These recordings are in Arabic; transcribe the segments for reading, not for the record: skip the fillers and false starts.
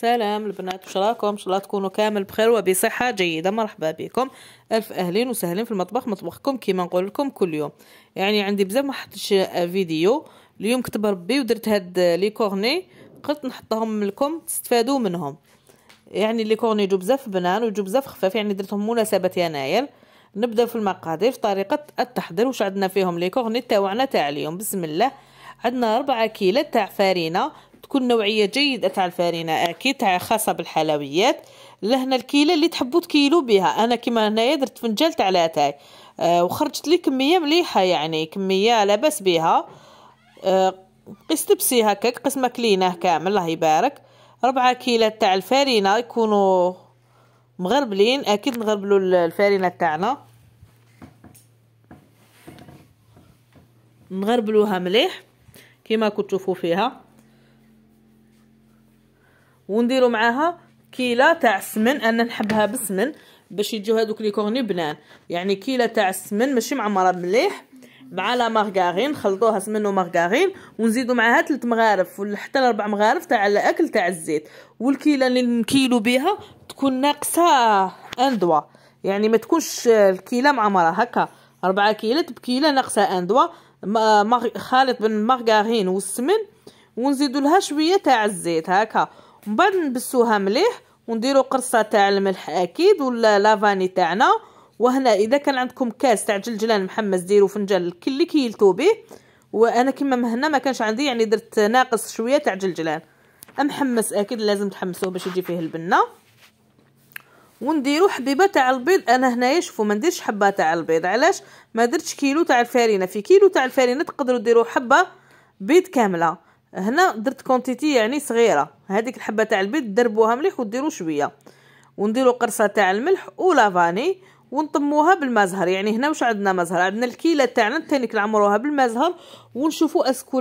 سلام البنات، وش راكم؟ ان شاء الله تكونوا كامل بخير وبصحة جيدة. مرحبا بكم، الف اهلين وسهلين في المطبخ، مطبخكم كيما نقول لكم كل يوم. يعني عندي بزاف ما حطيتش فيديو اليوم، كتب ربي ودرت هاد لي كورني، قلت نحطهم لكم تستفادوا منهم. يعني لي كورني يجوا بزاف بنان ويجوا بزاف خفاف، يعني درتهم مناسبة يناير. نبدا في المقادير، في طريقة التحضير. واش عندنا فيهم لي كورني تاعنا تاع اليوم؟ بسم الله. عندنا 4 كيلو تاع فرينة، تكون نوعية جيدة تاع الفرينة، اكيد تاع خاصة بالحلويات. لهنا الكيلة اللي تحبوا تكيلوا بها. انا كيما هنايا درت فنجال تاع لاتاي، وخرجت لي كمية مليحة، يعني كمية لاباس بها. قست بسي هكاك، قسمة ماكلينه كامل الله يبارك. 4 كيلو تاع الفرينة يكونوا مغربلين، اكيد نغربلوا الفرينة تاعنا، نغربلوها مليح كيما كنتو تشوفوا فيها. ونديروا معاها كيلة تاع السمن، انا نحبها بالسمن باش يجيو هذوك لي كورني بنان. يعني كيلة تاع السمن ماشي معمره مليح، مع لا مارغارين، نخلطوها سمن ومارغارين، ونزيدوا معاها 3 مغارف ولا حتى 4 مغارف تاع الاكل تاع الزيت. والكيلة اللي نكيلو بها تكون ناقصه ان دوا، يعني ما تكونش الكيلة معمره هكا. 4 كيلو بكيلة ناقصه ان دوا، خالط بين المارغارين والسمن، ونزيدوا لها شويه تاع الزيت هكا. ومن بعد نبسوها مليح، ونديروا قرصه تاع الملح اكيد ولا لافاني تاعنا. وهنا اذا كان عندكم كاس تاع جلجلان محمص ديروا فنجان اللي كيلتو به. وانا كيما هنا ما كانش عندي، يعني درت ناقص شويه تاع جلجلان محمص، اكيد لازم تحمسوه باش يجي فيه البنه. ونديروا حبيبه تاع البيض. انا هنايا شوفوا ما نديرش حبه تاع البيض، علاش ما درتش كيلو تاع الفرينه؟ في كيلو تاع الفرينه تقدروا ديروا حبه بيض كامله، هنا درت كونتيتي يعني صغيره. هذيك الحبه تاع البيض دربوها مليح وديروا شويه، ونديروا قرصه تاع الملح ولافاني، ونطموها بالمزهر. يعني هنا واش عندنا مزهر، عندنا الكيله تاعنا الثاني نعمروها بالمزهر، ونشوفوا اسكو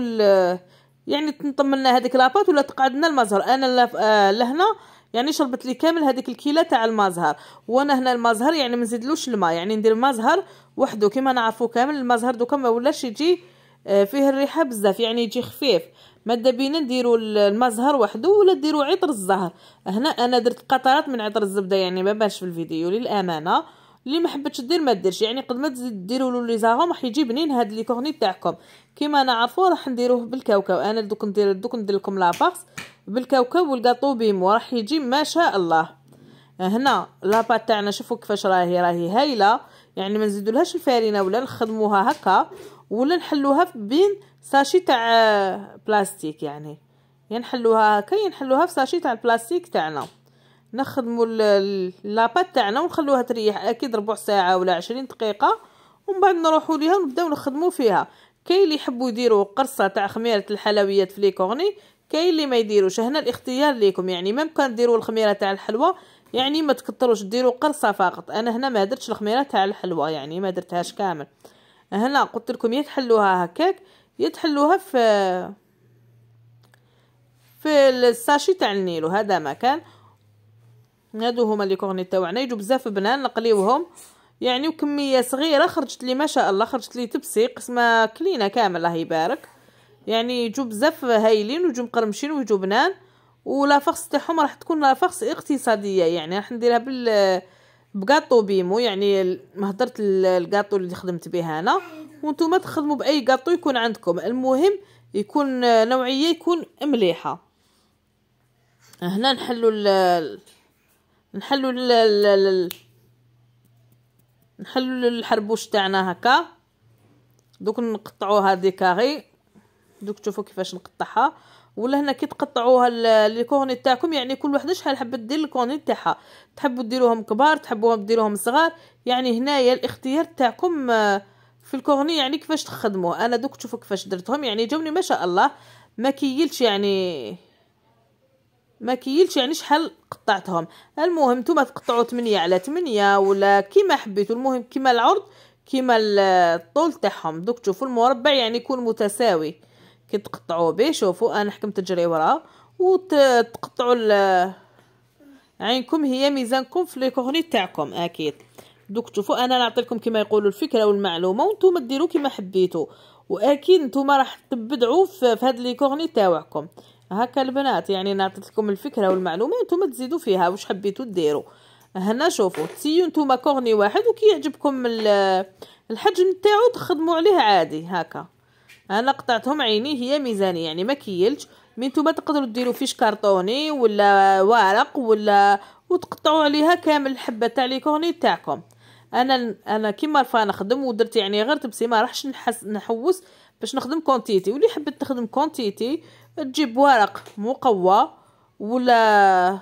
يعني تنطم لنا هذيك لاباط ولا تقعدنا المزهر. انا لهنا يعني شربت لي كامل هذيك الكيله تاع المزهر. وانا هنا المزهر يعني ما نزيدلوش الماء، يعني ندير مزهر وحده كيما نعرفوا كامل. المزهر دوكا ما ولاش يجي فيه الريحه بزاف، يعني يجي خفيف. ماذا بينا نديروا المزهر وحده ولا ديروا عطر الزهر. هنا انا درت قطرات من عطر الزبده، يعني ما بانش في الفيديو للامانه. اللي ما حبتش دير ما ديرش، يعني قد ما ديروا له لي زهرهم راح يجي بنين هاد لي كورني تاعكم. كيما نعرفوا راح نديروه بالكاوكاو. انا دوك ندير لكم لاباغس بالكاوكاو والكاطو بيمو، راح يجي ما شاء الله. هنا لاباط تاعنا شوفوا كيفاش راهي هايله، يعني ما نزيدولهاش الفارينه ولا نخدموها هكا، ولا نحلوها بين ساشي تاع بلاستيك. يعني نحلوها هكا، نحلوها في ساشي تاع البلاستيك تاعنا. نخدموا لاباط تاعنا ونخلوها تريح اكيد ربع ساعه ولا 20 دقيقه، ومن بعد نروحوا ليها ونبداو نخدموا فيها. كاين اللي يحبوا يديروا قرصه تاع خميره الحلويات في لي كورني، كاين اللي ما يديروش. هنا الاختيار ليكم، يعني ممكن ديروا الخميره تاع الحلوى، يعني ما تكتروش ديروا قرصه فقط. انا هنا ما درتش الخميره تاع الحلوى، يعني ما درتهاش كامل. هنا قلت لكم يتحلوها هكاك، يتحلوها في الساشي تاع النيلو. هذا مكان، هادو هما لي كورني تاعنا يجوا بزاف بنان. نقليوهم يعني وكميه صغيره، خرجت لي ما شاء الله، خرجت لي تبسي قسمه كلينه كامل الله يبارك. يعني يجوا بزاف هايلين ويجوا مقرمشين ويجوا بنان. ولا فخص تاعهم راح تكون لا فخص اقتصاديه، يعني راح نديرها بقاطو بيمو. يعني ما هدرت القاطو اللي خدمت به انا، وانتم تخدموا باي قاطو يكون عندكم، المهم يكون نوعيه يكون مليحه. هنا نحلوا الحربوش تاعنا هكا. دوك نقطعوها ديكاري، دوك تشوفوا كيفاش نقطعها. ولا هنا كي تقطعوها لي كورني تاعكم، يعني كل وحده شحال حبت دير الكورني تاعها، تحبوا ديروهم كبار تحبوهم ديروهم صغار. يعني هنايا الاختيار تاعكم في الكورني، يعني كيفاش تخدموه. انا دوك تشوفوا كيفاش درتهم، يعني جاوني ما شاء الله. ما كيلش يعني شحال قطعتهم. المهم نتوما تقطعوا 8 على 8 ولا كيما حبيتوا، المهم كيما العرض كيما الطول تاعهم. دوك تشوفوا المربع يعني يكون متساوي كي تقطعوه به. شوفوا انا حكمت تجري وراه وتقطعوا عينكم، هي ميزانكم في لي كورني تاعكم اكيد. دوك تشوفوا انا نعطيكم كيما يقولوا الفكره والمعلومه، وانتم ديروا كيما حبيتوا، واكيد نتوما راح تبدعوا في هاد لي كورني تاعكم. هكا البنات، يعني نعطيت لكم الفكره والمعلومه، نتوما تزيدوا فيها واش حبيتوا ديروا. هنا شوفوا تسيو نتوما كورني واحد، وكي يعجبكم الحجم تاعو تخدموا عليه عادي هكا. انا قطعتهم عيني هي ميزانيه يعني ما كيلش. مي نتوما تقدروا ديروا فيش كارطوني ولا ورق ولا وتقطعوا عليها كامل الحبه تاع لي كورني تاعكم. انا كيما رفا نخدم ودرت يعني غير تبسي، ما راحش نحوس باش نخدم كونتيتي. واللي حبت تخدم كونتيتي تجيب ورق مقوى ولا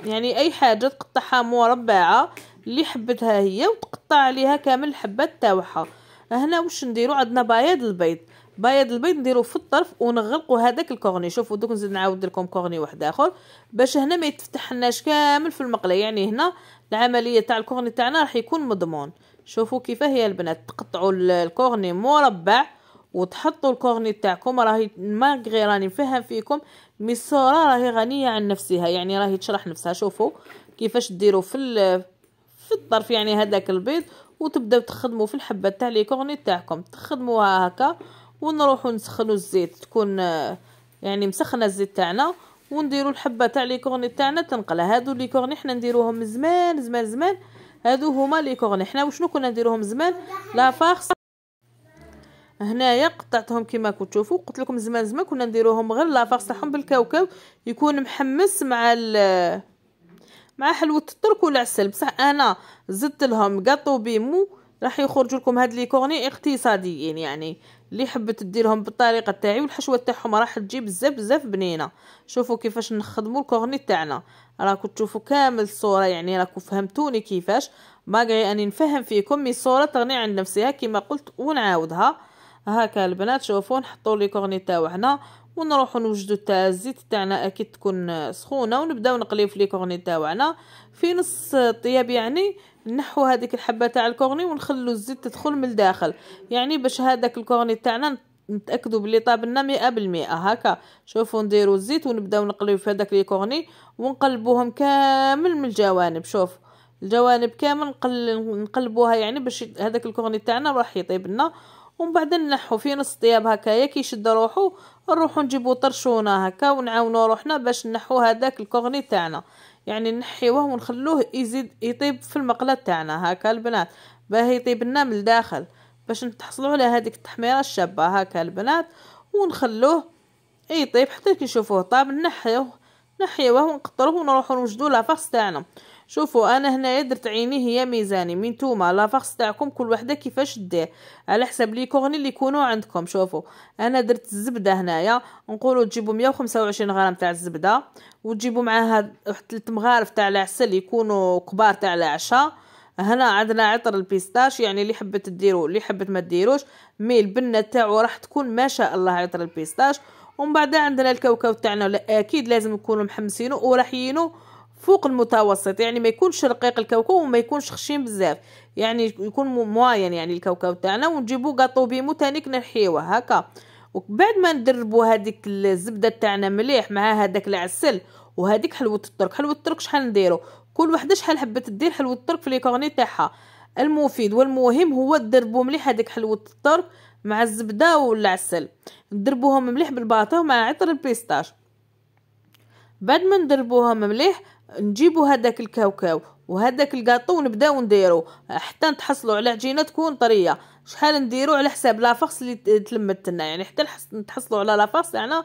يعني اي حاجه تقطعها مربعه اللي حبتها هي، وتقطع عليها كامل الحبات تاعها. هنا واش نديرو؟ عندنا بياض البيض. بياض البيض نديرو في الطرف ونغلقوا هذاك الكورني. شوفوا دوك نزيد نعاود لكم كورني واحد اخر باش هنا ما يتفتحناش كامل في المقله. يعني هنا العمليه تاع الكورني تاعنا راح يكون مضمون. شوفوا كيف هي البنات، تقطعوا الكورني مربع وتحطوا الكورني تاعكم. راهي ما غير راني نفهم فيكم، مي الصوره راهي غنيه عن نفسها، يعني راهي تشرح نفسها. شوفوا كيفاش ديروا في الطرف يعني هذاك البيض، وتبداو تخدموا في الحبه تاع لي كورني تاعكم، تخدموها هكا. ونروحوا نسخنوا الزيت، تكون يعني مسخنه الزيت تاعنا، ونديروا الحبه تاع لي كورني تاعنا تنقله. هادو لي كورني حنا نديروهم زمان زمان زمان. هادو هما لي كورني حنا وشنو كنا نديروهم زمان؟ لا فارس. هنايا قطعتهم كما كنتو تشوفوا. قلت لكم زمان زمان كنا نديروهم غير لا فارس تاعهم بالكاوكاو، يكون محمس مع حلوه الترك والعسل. بصح انا زدت لهم قاطو بيمو، راح يخرجوا لكم هاد لي كورني اقتصاديين، يعني اللي حبت ديرهم بالطريقه تاعي والحشوه تاعهم راح تجي بزاف بزاف بنينه. شوفوا كيفاش نخدموا الكورني تاعنا، راكم تشوفوا كامل الصوره، يعني راكم فهمتوني كيفاش. باغي اني نفهم فيكم، مي الصوره تغني عن نفسها كما قلت ونعاودها. هكا البنات شوفوا نحطوا لي كورني تاعنا ونروحوا نوجدوا تاع الزيت تاعنا اكيد تكون سخونه، ونبداو نقليو في لي كورني تاعنا في نص طياب. يعني نحو هذيك الحبه تاع الكورني ونخلو الزيت تدخل من الداخل، يعني باش هذاك الكورني تاعنا نتاكدوا بلي طاب لنا 100%. هكا شوفوا نديروا الزيت ونبداو نقليو في هذاك لي كورني ونقلبوهم كامل من الجوانب. شوف الجوانب كامل نقلبوها، يعني باش هذاك الكورني تاعنا راح يطيب لنا. ومن بعد نحو في نص طياب هكايا كي يشد روحو، نروحو نجيبو طرشونه هكا ونعاونو روحنا باش نحو هذاك الكورني تاعنا. يعني نحيوه ونخلوه يزيد يطيب في المقله تاعنا هكا البنات، باه يطيب لنا من الداخل باش نتحصلوا على هذيك التحميره الشابه هكا البنات. ونخلوه يطيب حتى كي نشوفوه طاب نحيوه ونقطروه ونروحو نوجدو لافاس تاعنا. شوفوا انا هنايا درت عيني هي ميزاني، من نتوما لافاس تاعكم كل وحده كيفاش دير على حسب لي كورني اللي يكونوا عندكم. شوفوا انا درت الزبده هنايا، نقولوا تجيبوا 125 غرام تاع الزبده، وتجيبوا معاها واحد 3 مغارف تاع العسل يكونوا كبار تاع العشاء. هنا عندنا عطر البيستاش، يعني اللي حبت ديروا اللي حبت ما ديروش، مي البنه تاعو راح تكون ما شاء الله عطر البيستاش. ومن بعد عندنا الكاوكاو تاعنا، اكيد لازم نكونوا محمسينه ورحيينه فوق المتوسط، يعني ما يكونش رقيق الكاوكاو وما يكونش خشين بزاف، يعني يكون مواين يعني الكاوكاو تاعنا. ونجيبو قاطو بيمو تانيك نرحيوه هكا. وبعد ما ندربو هذيك الزبده تاعنا مليح مع هذاك العسل وهذيك حلوه الترك. حلوه الترك شحال نديرو؟ كل وحده شحال حبت دير حلوه الترك في لي كورني تاعها. المفيد والمهم هو تدربوا مليح هذيك حلوه الترك مع الزبده والعسل، ندربوهم مليح بالباطو مع عطر البيستاش. بعد ما ندربوهم مليح نجيبوا هذاك الكاوكاو وهذاك الكاطو ونبداو نديرو حتى نتحصلوا على عجينه تكون طريه. شحال نديرو؟ على حساب لافاس اللي تلمت لنا، يعني حتى نتحصلوا على لافاس تاعنا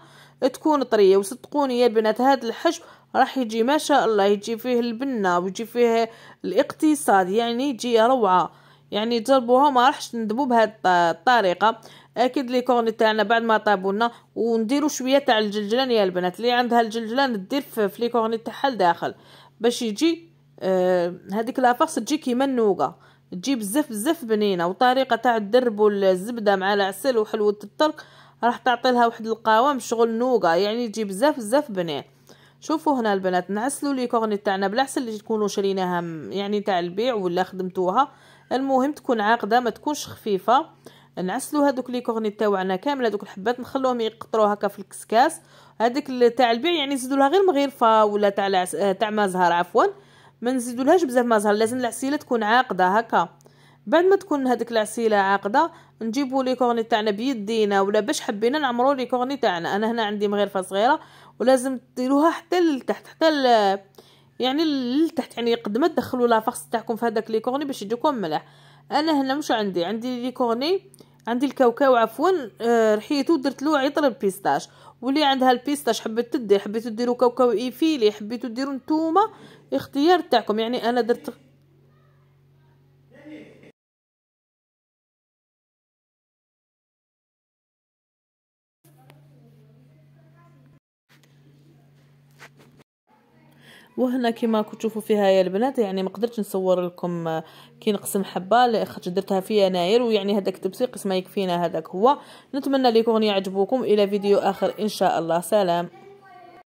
تكون طريه. وصدقوني يا البنات هذا الحشو راح يجي ما شاء الله، يجي فيه البنه ويجي فيه الاقتصاد، يعني يجي روعه. يعني جربوها ما راحش تندموا بهذه الطريقه. اكيد لي كورني تاعنا بعد ما طابونا ونديروا شويه تاع الجلجلان يا البنات، اللي عندها الجلجلان دير في لي كورني تاعها لداخل باش يجي هذيك لافاس تجي كيما النوغه، تجي بزاف بزاف بنينه. وطريقه تاع الدرب والزبده مع العسل وحلوه الترك راح تعطي لها واحد القوام شغل نوغه، يعني تجي بزاف بزاف بنين. شوفوا هنا البنات نعسلوا لي كورني تاعنا بالعسل اللي تكونوا شريناها يعني تاع البيع ولا خدمتوها، المهم تكون عاقده ما تكونش خفيفه. نعسلوا هذوك لي كورني تاعنا كامل، هذوك الحبات نخلوهم يقطروا هكا في الكسكاس. هذيك تاع البيع يعني نزيدوا لها غير مغيرفه ولا تاع ما زهر عفوا، ما نزيدوا لهاش بزاف ما زهر، لازم العسيله تكون عاقده هكا. بعد ما تكون هذيك العسيله عاقده نجيبوا لي كورني تاعنا بيدينا ولا باش حبينا نعمروا لي كورني تاعنا. انا هنا عندي مغيرفه صغيره ولازم ديروها حتى لتحت، يعني لتحت، يعني قد ما تدخلوا لافاكس تاعكم في هذاك لي كورني باش يجيكم ملاح. انا هنا مش عندي لي كورني، عندي الكاوكاو عفوا، رحيته درت له عطر البيستاش. واللي عندها البيستاش حبيت تدير، حبيتو ديروا كاوكاو ايفيلي، حبيتو ديروا نتوما اختيار تاعكم. يعني انا درت وهنا كما كنتوا تشوفوا فيها يا البنات، يعني ما قدرتش نصور لكم كي نقسم حبه لاخاطش درتها في يناير، ويعني هذاك التبسيق ما يكفينا، هذاك هو. نتمنى لكم يعجبوكم. الى فيديو اخر ان شاء الله، سلام.